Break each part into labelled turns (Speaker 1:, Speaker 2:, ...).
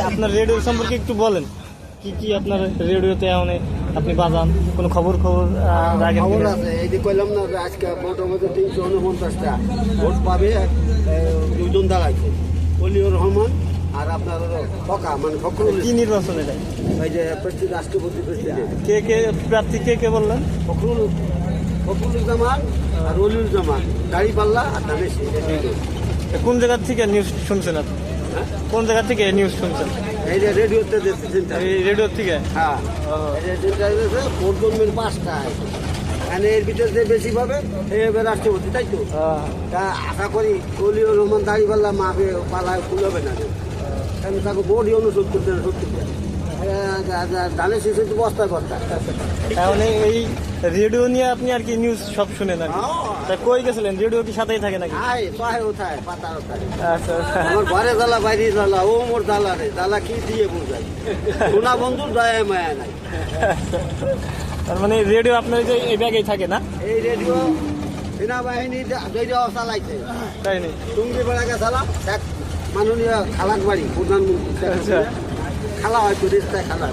Speaker 1: আপনার রেডিও সম্পর্কে একটু বলেন, কি কি আপনার রেডিওতে আপনি বাজান, কোনো খবর রাখেন?
Speaker 2: খবর আছে, এই যে কইলাম না যে আজকে মোটামুটি 349টা ভোট পাবে। দুজন দাঁড়াইছে, অলিউর রহমান আর আপনার ফকা মানে ফখরুল।
Speaker 1: কি নির্বাচন এটা?
Speaker 2: এই যে রাষ্ট্রপতি প্রেসিডেন্ট
Speaker 1: কে প্রার্থী কে বললেন?
Speaker 2: ফখরুজ্জামান আর অলিউজ্জামান, দাড়িপাল্লা আর ধানেশি।
Speaker 1: কোন জায়গা থেকে নিউজ শুনছেন আপনি? কোন জায়গা থেকে নিউজ শুনছেন?
Speaker 2: এই যে রেডিওতে সেন্টার,
Speaker 1: এই রেডিও থেকে?
Speaker 2: হ্যাঁ, সেন্টার ভোট জন্মের 5টায়। মানে এর ভিতরে যে বেশি পাবে এবার রাষ্ট্রপতি, তাই তো? তা আশা করি অলিউর রহমান দাড়িপাল্লা মাপে পালায় ফুলবে না, কারণ তাকে বোর্ডই অনুরোধ করতে না, সত্যি ধানের শেষে তো বস্তায় বস্তা।
Speaker 1: তাহলে এই রেডিও নিয়ে আপনি আর কি নিউজ সব শুনেন আর কি? তা কই গেছিলেন? রেডিও কি সাথেই থাকে নাকি? আচ্ছা,
Speaker 2: আমার ঘরে জ্বালা, বাইরে জ্বালা, ও মোর জ্বালা রে, জ্বালা কি দিয়ে বোঝাই? সোনা বন্ধুর দয়া মায়া নাই।
Speaker 1: তার মানে রেডিও আপনার এই ব্যাগেই থাকে না?
Speaker 2: এই রেডিও সেনাবাহিনী চালাইছে,
Speaker 1: তাই নেই?
Speaker 2: টুঙ্গি বেড়াকে চালাম, এক মাননীয় খালাক বাড়ি প্রধানমন্ত্রী খালা হয়তো রেস্তায় খালা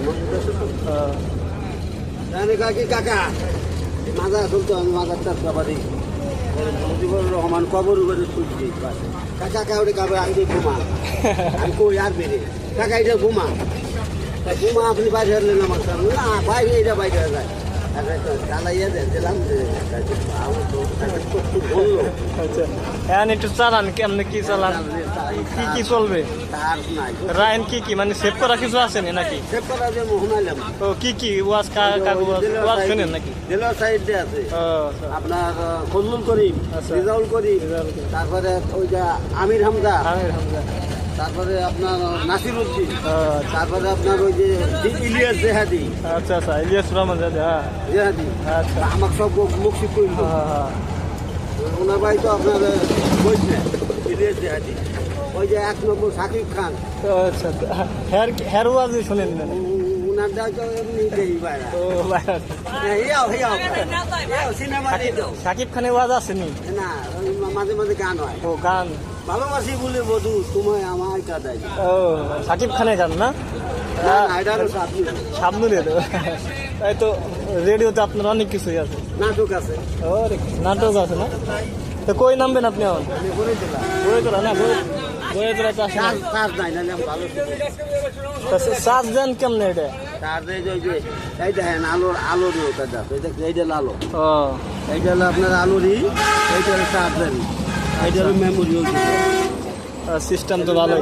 Speaker 2: কাকি কাকা মাজা চলতো। আমি মাজার চাষটা বাড়ি মুজিবুর রহমান কবর উপরে ছুটছি, কাকা কাউরে কাবে আগে ঘুমা, আমি কই আর বেরে কাকা এটা ঘুমা, ঘুমা আপনি বাইরে হলেন আমার সামনে না, বাইরে এটা বাইরে যায় চালাইয়া দিলাম যে বললো।
Speaker 1: আচ্ছা, এখন একটু চালান, কেমনে কি চালান, কি চলবে? রায়ন কি মানে সেভ করা কিছু আছে নাকি?
Speaker 2: সেভ করা যে মোহনাইলাম।
Speaker 1: ও কি ওয়াজ ওয়াজ শুনেন নাকি?
Speaker 2: জেলার সাইডে আছে আপনার ফজলুল করিম, রেজাউল করিম, তারপরে ওই যে আমির হামজা, তারপরে আপনার নাসির উদ্দিন, তারপরে আপনার ওই যে ইলিয়াস জেহাদি।
Speaker 1: আচ্ছা, ইলিয়াস রহমান
Speaker 2: জেহাদি। আচ্ছা, আমাকে সব মুখী করল ওনার ভাই তো আপনার বলছে ইলিয়াস জেহাদি, ওই যে 1 নম্বর শাকিব খান।
Speaker 1: আচ্ছা, হের ওয়াজ শুনেন না?
Speaker 2: উনার দায় তো এমনি দেই বাইরে।
Speaker 1: শাকিব খানের ওয়াজ আসেনি?
Speaker 2: না, মাঝে মাঝে গান হয়।
Speaker 1: ও গান,
Speaker 2: ভালোবাসি বলে বধু তোমায় আমায় কাঁদাই।
Speaker 1: ও শাকিব খানের গান না? শাবনুরের। তাই তো রেডিওতে আপনার অনেক কিছুই আছে,
Speaker 2: নাটক আছে।
Speaker 1: নাটক আছে না? তো কই নামবেন আপনি? এখন বয়ে তোলা না? বয়ে তোলা তো আসে চার্জ দেন কেমনে? এটা
Speaker 2: এই দেখেন আলোর এইটা আলো, এইটা হলো আপনার আলোরই, এইটা হলো চার্জ দেন, এইটা হলো মেমোরি।
Speaker 1: সিস্টেম তো ভালো।